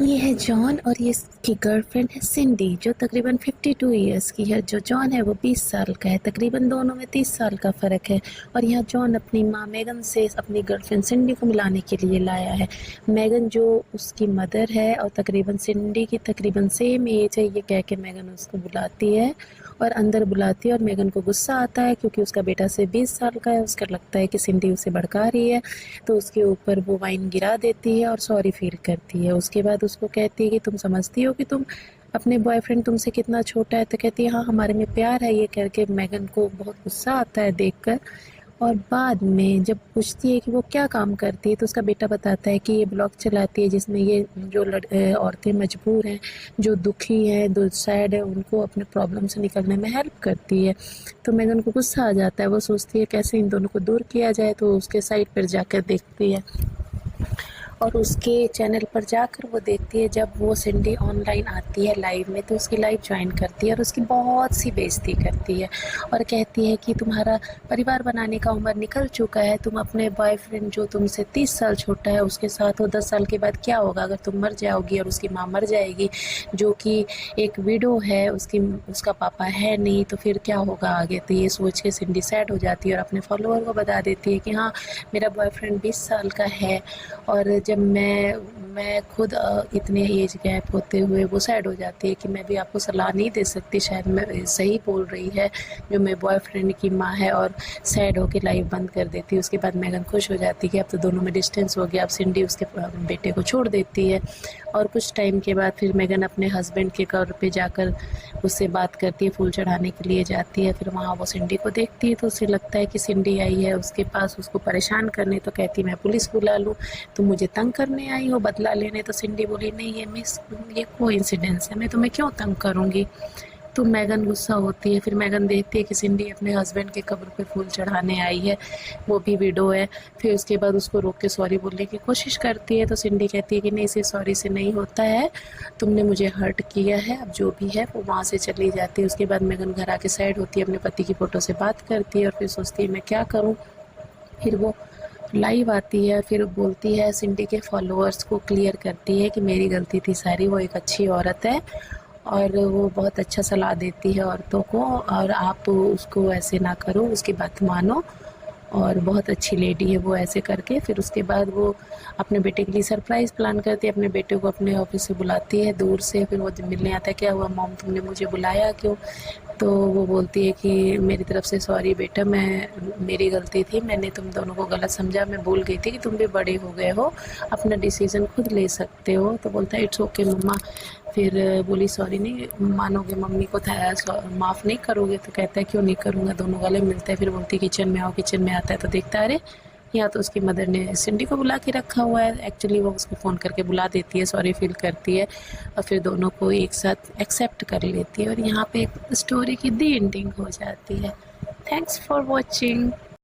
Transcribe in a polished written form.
ये है जॉन और ये इसकी गर्लफ्रेंड है सिंडी, जो तकरीबन 52 ईयर्स की है। जो जॉन है वो 20 साल का है। तकरीबन दोनों में 30 साल का फ़र्क है। और यहाँ जॉन अपनी माँ मेगन से अपनी गर्लफ्रेंड सिंडी को मिलाने के लिए लाया है। मेगन जो उसकी मदर है और तकरीबन सिंडी की तकरीबन सेम एज है, ये कह के मेगन उसको बुलाती है और अंदर बुलाती है। और मेगन को गुस्सा आता है क्योंकि उसका बेटा से 20 साल का है। उसका लगता है कि सिंडी उसे भड़का रही है, तो उसके ऊपर वो वाइन गिरा देती है और सॉरी फील करती है। उसके बाद उसको कहती है कि तुम समझती हो कि तुम अपने बॉयफ्रेंड तुमसे कितना छोटा है? तो कहती है हाँ, हमारे में प्यार है। ये करके मेगन को बहुत गुस्सा आता है देखकर। और बाद में जब पूछती है कि वो क्या काम करती है, तो उसका बेटा बताता है कि ये ब्लॉग चलाती है जिसमें ये जो औरतें मजबूर हैं, जो दुखी हैं, जो सैड है, उनको अपने प्रॉब्लम से निकलने में हेल्प करती है। तो मेगन को गुस्सा आ जाता है। वो सोचती है कैसे इन दोनों को दूर किया जाए, तो उसके साइट पर जाकर देखती है और उसके चैनल पर जाकर वो देखती है जब वो सिंडी ऑनलाइन आती है लाइव में, तो उसकी लाइव ज्वाइन करती है और उसकी बहुत सी बेइज्जती करती है और कहती है कि तुम्हारा परिवार बनाने का उम्र निकल चुका है। तुम अपने बॉयफ्रेंड जो तुमसे 30 साल छोटा है उसके साथ हो। 10 साल के बाद क्या होगा अगर तुम मर जाओगी और उसकी माँ मर जाएगी जो कि एक विडो है, उसका पापा है नहीं, तो फिर क्या होगा आगे? तो ये सोच के सिंडी सैड हो जाती है और अपने फॉलोअर को बता देती है कि हाँ, मेरा बॉयफ्रेंड 20 साल का है और जब मैं खुद इतने एज गैप होते हुए वो सैड हो जाती है कि मैं भी आपको सलाह नहीं दे सकती, शायद मैं सही बोल रही है जो मेरे बॉयफ्रेंड की माँ है, और सैड होकर लाइव बंद कर देती है। उसके बाद मेगन खुश हो जाती है कि अब तो दोनों में डिस्टेंस हो गया। अब सिंडी उसके बेटे को छोड़ देती है और कुछ टाइम के बाद फिर मेगन अपने हस्बैंड के घर पे जाकर उससे बात करती है, फूल चढ़ाने के लिए जाती है। फिर वहाँ वो सिंडी को देखती है तो उसे लगता है कि सिंडी आई है उसके पास उसको परेशान करने, तो कहती है मैं पुलिस बुला लूँ, तुम मुझे तंग करने आई हो, बदला लेने। तो सिंडी बोली नहीं, ये कोइंसिडेंस है, मैं तुम्हें क्यों तंग करूँगी? तो मेगन गुस्सा होती है। फिर मेगन देखती है कि सिंडी अपने हस्बैंड के कब्र पे फूल चढ़ाने आई है, वो भी विडो है। फिर उसके बाद उसको रोक के सॉरी बोलने की कोशिश करती है, तो सिंडी कहती है कि नहीं, इसे सॉरी से नहीं होता है, तुमने मुझे हर्ट किया है, अब जो भी है। वो वहाँ से चली जाती है। उसके बाद मेगन घर आके साइड होती है, अपने पति की फ़ोटो से बात करती है और फिर सोचती है मैं क्या करूँ। फिर वो लाइव आती है, फिर बोलती है, सिंडी के फॉलोअर्स को क्लियर करती है कि मेरी गलती थी सारी, वो एक अच्छी औरत है और वो बहुत अच्छा सलाह देती है औरतों को, और आप उसको ऐसे ना करो, उसकी बात मानो, और बहुत अच्छी लेडी है वो, ऐसे करके। फिर उसके बाद वो अपने बेटे के लिए सरप्राइज़ प्लान करती है, अपने बेटे को अपने ऑफिस से बुलाती है दूर से। फिर वो जब मिलने आता है, क्या हुआ मॉम, तुमने मुझे बुलाया क्यों? तो वो बोलती है कि मेरी तरफ से सॉरी बेटा, मेरी गलती थी, मैंने तुम दोनों को गलत समझा, मैं भूल गई थी कि तुम भी बड़े हो गए हो, अपना डिसीज़न खुद ले सकते हो। तो बोलता है इट्स ओके मम्मा। फिर बोली सॉरी नहीं मानोगे मम्मी को, माफ़ नहीं करोगे? तो कहता है क्यों नहीं करूँगा, दोनों गले मिलते हैं। फिर बोलती है किचन में आओ। किचन में आता है तो देखता है अरे, या तो उसकी मदर ने सिंडी को बुला के रखा हुआ है। एक्चुअली वो उसको फ़ोन करके बुला देती है, सॉरी फील करती है और फिर दोनों को एक साथ एक्सेप्ट कर लेती है। और यहाँ पे एक स्टोरी की दी एंडिंग हो जाती है। Thanks for watching.